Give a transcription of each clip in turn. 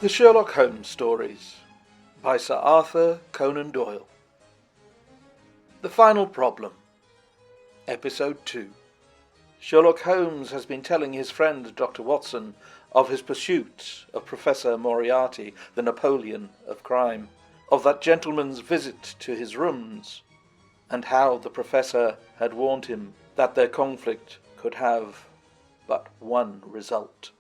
The Sherlock Holmes Stories by Sir Arthur Conan Doyle. The Final Problem. Episode 2. Sherlock Holmes has been telling his friend Dr. Watson of his pursuit of Professor Moriarty, the Napoleon of crime, of that gentleman's visit to his rooms, and how the professor had warned him that their conflict could have but one result.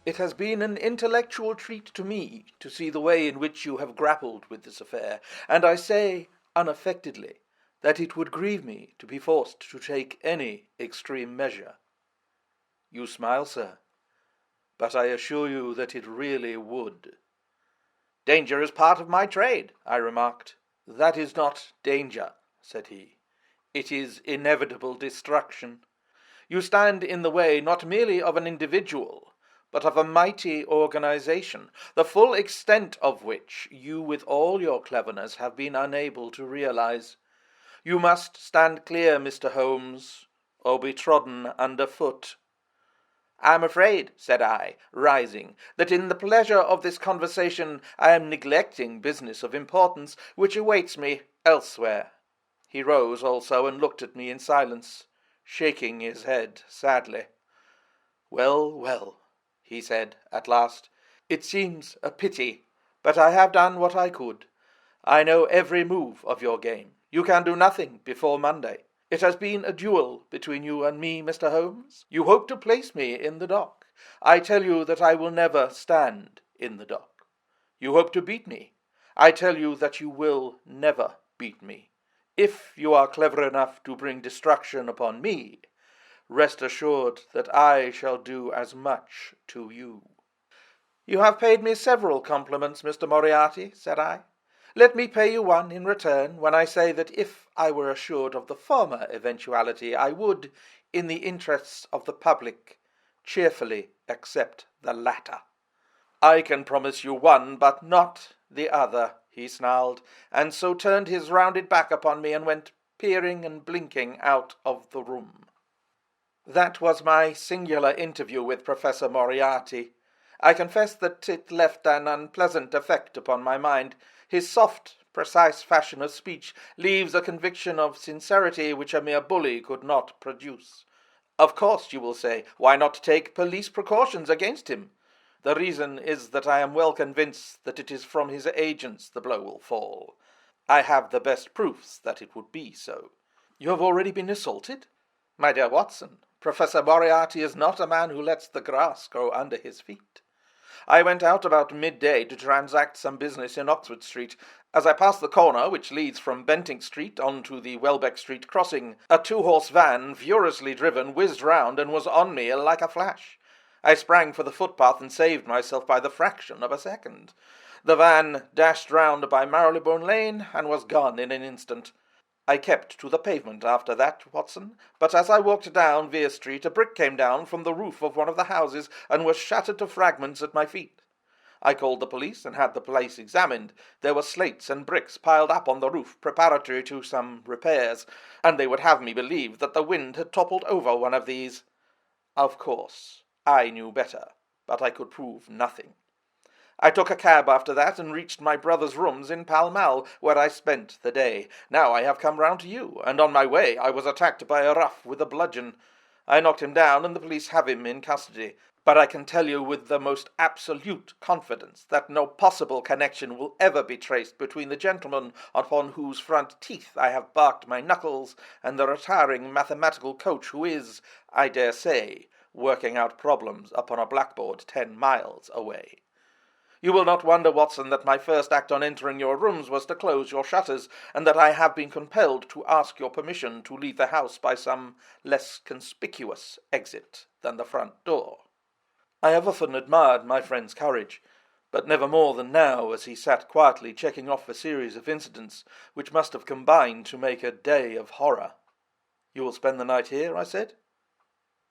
It has been an intellectual treat to me to see the way in which you have grappled with this affair, and I say unaffectedly that it would grieve me to be forced to take any extreme measure. You smile, sir, but I assure you that it really would. Danger is part of my trade, I remarked. That is not danger, said he. It is inevitable destruction. You stand in the way not merely of an individual, but of a mighty organization, the full extent of which you with all your cleverness have been unable to realize. You must stand clear, Mr. Holmes, or be trodden underfoot. I am afraid, said I, rising, that in the pleasure of this conversation I am neglecting business of importance which awaits me elsewhere. He rose also and looked at me in silence, shaking his head sadly. Well, well, he said at last, it seems a pity, but I have done what I could. I know every move of your game. You can do nothing before Monday. It has been a duel between you and me, Mr. Holmes. You hope to place me in the dock. I tell you that I will never stand in the dock. You hope to beat me. I tell you that you will never beat me. If you are clever enough to bring destruction upon me, rest assured that I shall do as much to you. You have paid me several compliments, Mr. Moriarty, said I. Let me pay you one in return when I say that if I were assured of the former eventuality, I would, in the interests of the public, cheerfully accept the latter. I can promise you one, but not the other, he snarled, and so turned his rounded back upon me and went peering and blinking out of the room. That was my singular interview with Professor Moriarty. I confess that it left an unpleasant effect upon my mind. His soft, precise fashion of speech leaves a conviction of sincerity which a mere bully could not produce. Of course, you will say, why not take police precautions against him? The reason is that I am well convinced that it is from his agents the blow will fall. I have the best proofs that it would be so. You have already been assaulted? My dear Watson, Professor Moriarty is not a man who lets the grass grow under his feet. I went out about midday to transact some business in Oxford Street. As I passed the corner which leads from Bentinck Street on to the Welbeck Street crossing, a two-horse van, furiously driven, whizzed round and was on me like a flash. I sprang for the footpath and saved myself by the fraction of a second. The van dashed round by Marylebone Lane and was gone in an instant. I kept to the pavement after that, Watson, but as I walked down Vere Street, a brick came down from the roof of one of the houses and was shattered to fragments at my feet. I called the police and had the place examined. There were slates and bricks piled up on the roof preparatory to some repairs, and they would have me believe that the wind had toppled over one of these. Of course, I knew better, but I could prove nothing. I took a cab after that and reached my brother's rooms in Pall Mall, where I spent the day. Now I have come round to you, and on my way I was attacked by a rough with a bludgeon. I knocked him down, and the police have him in custody. But I can tell you with the most absolute confidence that no possible connection will ever be traced between the gentleman upon whose front teeth I have barked my knuckles and the retiring mathematical coach who is, I dare say, working out problems upon a blackboard 10 miles away. You will not wonder, Watson, that my first act on entering your rooms was to close your shutters, and that I have been compelled to ask your permission to leave the house by some less conspicuous exit than the front door. I have often admired my friend's courage, but never more than now as he sat quietly checking off a series of incidents which must have combined to make a day of horror. You will spend the night here, I said.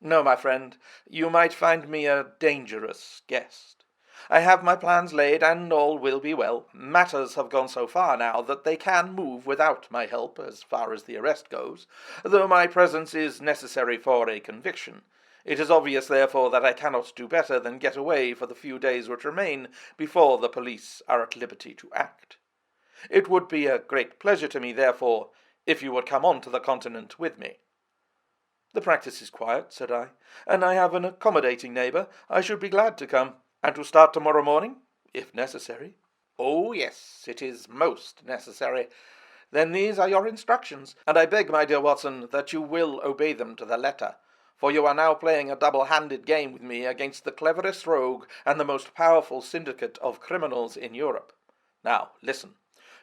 No, my friend, you might find me a dangerous guest. I have my plans laid, and all will be well. Matters have gone so far now that they can move without my help, as far as the arrest goes, though my presence is necessary for a conviction. It is obvious, therefore, that I cannot do better than get away for the few days which remain before the police are at liberty to act. It would be a great pleasure to me, therefore, if you would come on to the continent with me." "The practice is quiet," said I, "and I have an accommodating neighbour. I should be glad to come." "And to start tomorrow morning?" "If necessary." "Oh, yes, it is most necessary. Then these are your instructions, and I beg, my dear Watson, that you will obey them to the letter, for you are now playing a double-handed game with me against the cleverest rogue and the most powerful syndicate of criminals in Europe. Now, listen.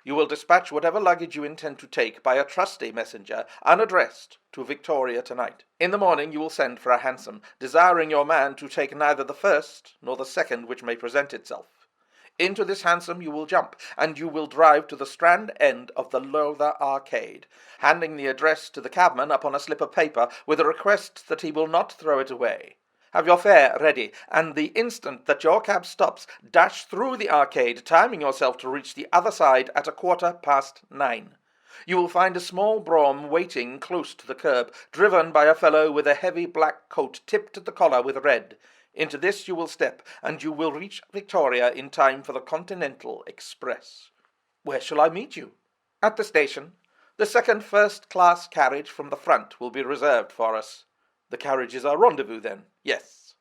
You will dispatch whatever luggage you intend to take by a trusty messenger, unaddressed, to Victoria tonight. In the morning you will send for a hansom, desiring your man to take neither the first nor the second which may present itself. Into this hansom you will jump, and you will drive to the Strand end of the Lower Arcade, handing the address to the cabman upon a slip of paper, with a request that he will not throw it away. Have your fare ready, and the instant that your cab stops, dash through the arcade, timing yourself to reach the other side at 9:15. You will find a small brougham waiting close to the curb, driven by a fellow with a heavy black coat tipped at the collar with red. Into this you will step, and you will reach Victoria in time for the Continental Express." "Where shall I meet you?" "At the station. The second first-class carriage from the front will be reserved for us." "The carriage is our rendezvous, then?" "Yes."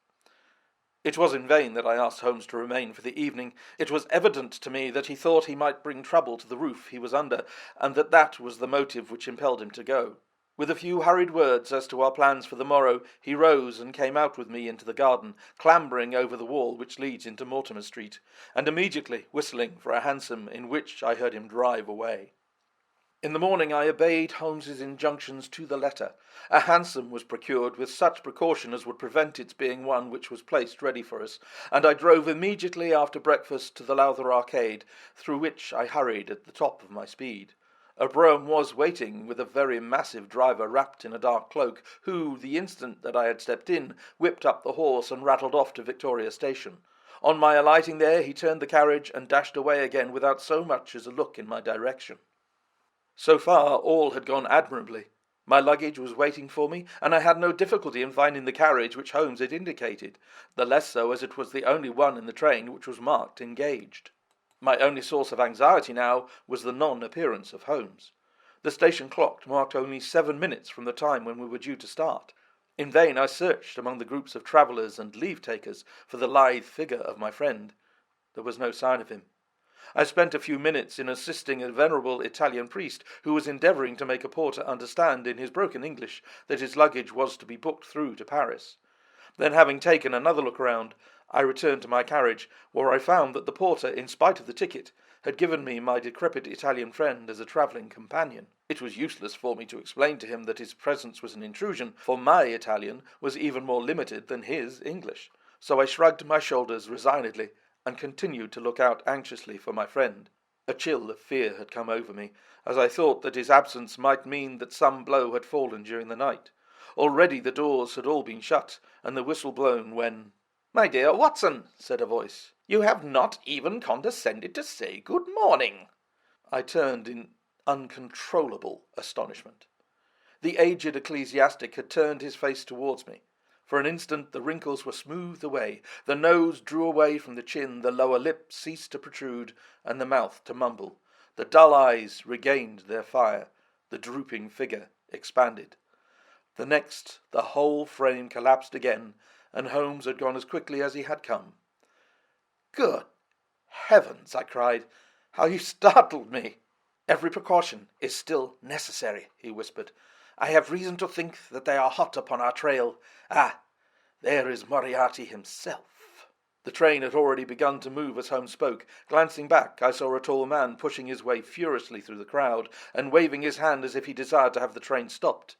It was in vain that I asked Holmes to remain for the evening. It was evident to me that he thought he might bring trouble to the roof he was under, and that was the motive which impelled him to go. With a few hurried words as to our plans for the morrow, he rose and came out with me into the garden, clambering over the wall which leads into Mortimer Street, and immediately whistling for a hansom, in which I heard him drive away. In the morning I obeyed Holmes's injunctions to the letter. A hansom was procured with such precaution as would prevent its being one which was placed ready for us, and I drove immediately after breakfast to the Lower Arcade, through which I hurried at the top of my speed. A brougham was waiting, with a very massive driver wrapped in a dark cloak, who, the instant that I had stepped in, whipped up the horse and rattled off to Victoria Station. On my alighting there, he turned the carriage and dashed away again without so much as a look in my direction. So far, all had gone admirably. My luggage was waiting for me, and I had no difficulty in finding the carriage which Holmes had indicated, the less so as it was the only one in the train which was marked engaged. My only source of anxiety now was the non-appearance of Holmes. The station clock marked only 7 minutes from the time when we were due to start. In vain I searched among the groups of travellers and leave-takers for the lithe figure of my friend. There was no sign of him. I spent a few minutes in assisting a venerable Italian priest who was endeavouring to make a porter understand in his broken English that his luggage was to be booked through to Paris. Then, having taken another look round, I returned to my carriage, where I found that the porter, in spite of the ticket, had given me my decrepit Italian friend as a travelling companion. It was useless for me to explain to him that his presence was an intrusion, for my Italian was even more limited than his English. So I shrugged my shoulders resignedly, and continued to look out anxiously for my friend. A chill of fear had come over me, as I thought that his absence might mean that some blow had fallen during the night. Already the doors had all been shut, and the whistle blown, when— "My dear Watson," said a voice, "you have not even condescended to say good morning." I turned in uncontrollable astonishment. The aged ecclesiastic had turned his face towards me. For an instant the wrinkles were smoothed away, the nose drew away from the chin, the lower lip ceased to protrude, and the mouth to mumble. The dull eyes regained their fire, the drooping figure expanded. The next, the whole frame collapsed again, and Holmes had gone as quickly as he had come. "Good heavens!" I cried. "How you startled me!" "Every precaution is still necessary," he whispered. "I have reason to think that they are hot upon our trail. Ah, there is Moriarty himself." The train had already begun to move as Holmes spoke. Glancing back, I saw a tall man pushing his way furiously through the crowd, and waving his hand as if he desired to have the train stopped.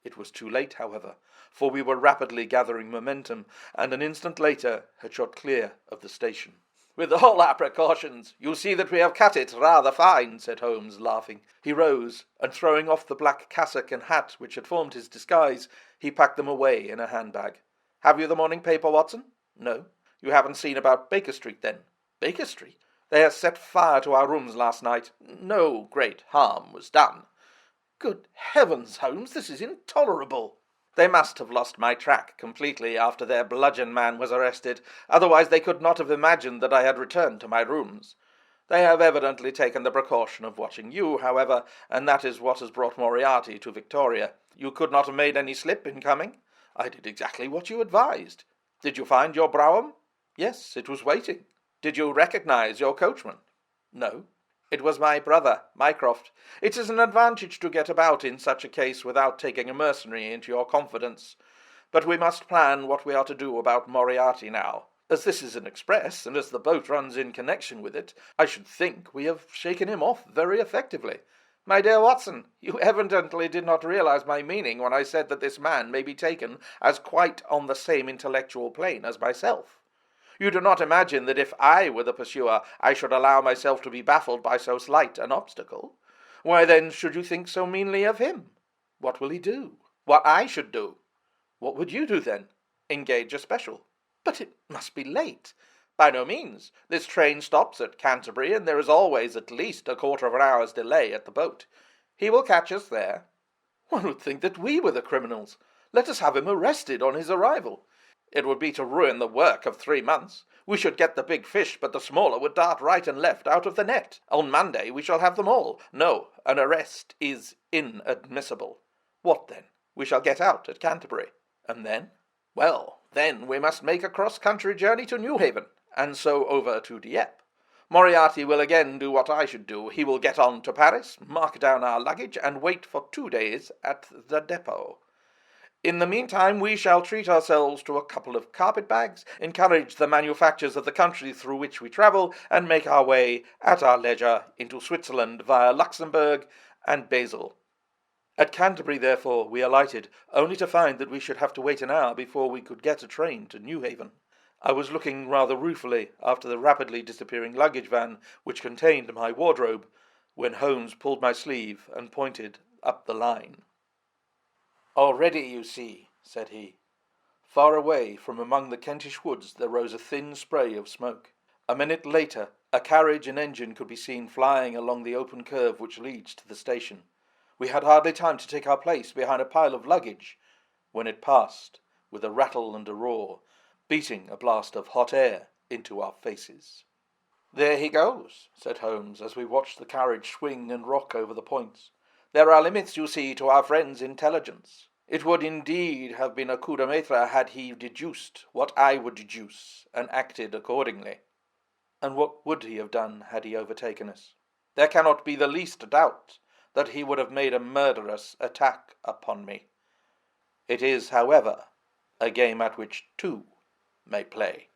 It was too late, however, for we were rapidly gathering momentum, and an instant later had shot clear of the station. "With all our precautions, you see that we have cut it rather fine," said Holmes, laughing. He rose, and throwing off the black cassock and hat which had formed his disguise, he packed them away in a handbag. "Have you the morning paper, Watson?" "No." "You haven't seen about Baker Street, then?" "Baker Street? They had set fire to our rooms last night. No great harm was done." "Good heavens, Holmes, this is intolerable." They must have lost my track completely after their bludgeon man was arrested, otherwise they could not have imagined that I had returned to my rooms. They have evidently taken the precaution of watching you, however, and that is what has brought Moriarty to Victoria. You could not have made any slip in coming. I did exactly what you advised. Did you find your brougham? Yes, it was waiting. Did you recognize your coachman? No. It was my brother, Mycroft. It is an advantage to get about in such a case without taking a mercenary into your confidence. But we must plan what we are to do about Moriarty now. As this is an express, and as the boat runs in connection with it, I should think we have shaken him off very effectively. My dear Watson, you evidently did not realize my meaning when I said that this man may be taken as quite on the same intellectual plane as myself. You do not imagine that if I were the pursuer, I should allow myself to be baffled by so slight an obstacle? Why then should you think so meanly of him? What will he do? What I should do? What would you do then? Engage a special. But it must be late. By no means. This train stops at Canterbury, and there is always at least a quarter of an hour's delay at the boat. He will catch us there. One would think that we were the criminals. Let us have him arrested on his arrival. It would be to ruin the work of 3 months. We should get the big fish, but the smaller would dart right and left out of the net. On Monday we shall have them all. No, an arrest is inadmissible. What then? We shall get out at Canterbury. And then? Well, then we must make a cross-country journey to Newhaven, and so over to Dieppe. Moriarty will again do what I should do. He will get on to Paris, mark down our luggage, and wait for 2 days at the depot. In the meantime, we shall treat ourselves to a couple of carpet-bags, encourage the manufactures of the country through which we travel, and make our way, at our leisure, into Switzerland via Luxembourg and Basel. At Canterbury, therefore, we alighted, only to find that we should have to wait an hour before we could get a train to Newhaven. I was looking rather ruefully after the rapidly disappearing luggage van which contained my wardrobe, when Holmes pulled my sleeve and pointed up the line. "Already, you see," said he. Far away from among the Kentish woods there rose a thin spray of smoke. A minute later, a carriage and engine could be seen flying along the open curve which leads to the station. We had hardly time to take our place behind a pile of luggage when it passed with a rattle and a roar, beating a blast of hot air into our faces. "There he goes," said Holmes, as we watched the carriage swing and rock over the points. "There are limits, you see, to our friend's intelligence. It would indeed have been a coup de maître had he deduced what I would deduce, and acted accordingly." "And what would he have done had he overtaken us?" "There cannot be the least doubt that he would have made a murderous attack upon me. It is, however, a game at which two may play."